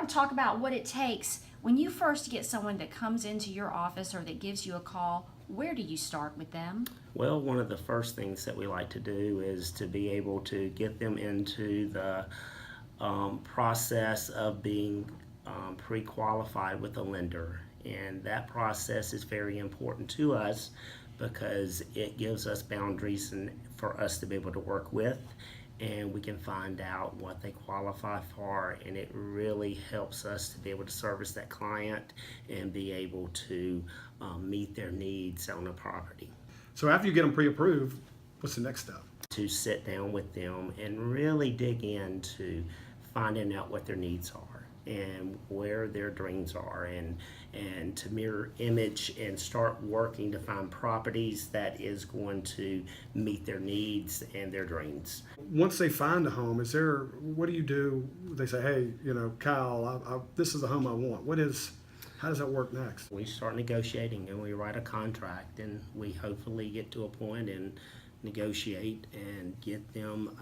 want to talk about what it takes when you first get someone that comes into your office or that gives you a call. Where do you start with them? Well, one of the first things that we like to do is to be able to get them into the process of being pre-qualified with a lender. And that process is very important to us because it gives us boundaries and for us to be able to work with, and we can find out what they qualify for, and it really helps us to be able to service that client and be able to meet their needs on a property. So after you get them pre-approved, what's the next step? To sit down with them and really dig into finding out what their needs are and where their dreams are, and to mirror image and start working to find properties that is going to meet their needs and their dreams. Once they find a home, what do you do? They say, hey, Kyle, this is the home I want. How does that work next? We start negotiating and we write a contract, and we hopefully get to a point and negotiate and get them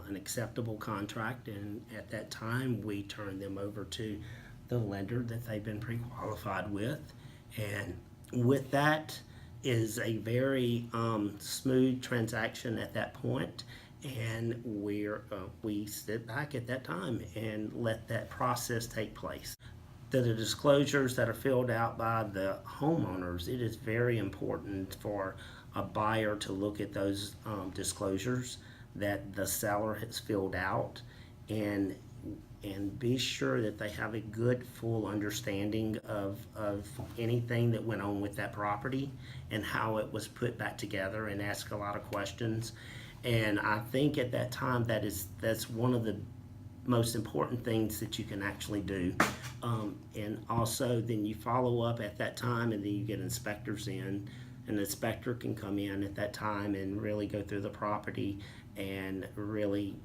an acceptable contract, and at that time we turn them over to the lender that they've been pre-qualified with, and with that is a very smooth transaction at that point, and we sit back at that time and let that process take place. The disclosures that are filled out by the homeowners, it is very important for a buyer to look at those disclosures that the seller has filled out, and be sure that they have a good full understanding of anything that went on with that property and how it was put back together, and ask a lot of questions. And I think at that time that's one of the most important things that you can actually do. And also then you follow up at that time, and then you get inspectors in. An inspector can come in at that time and really go through the property and really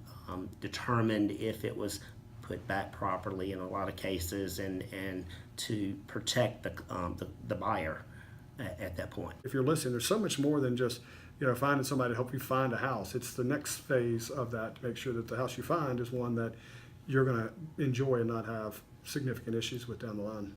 determine if it was put back properly in a lot of cases, and to protect the buyer at that point. If you're listening, there's so much more than just finding somebody to help you find a house. It's the next phase of that to make sure that the house you find is one that you're going to enjoy and not have significant issues with down the line.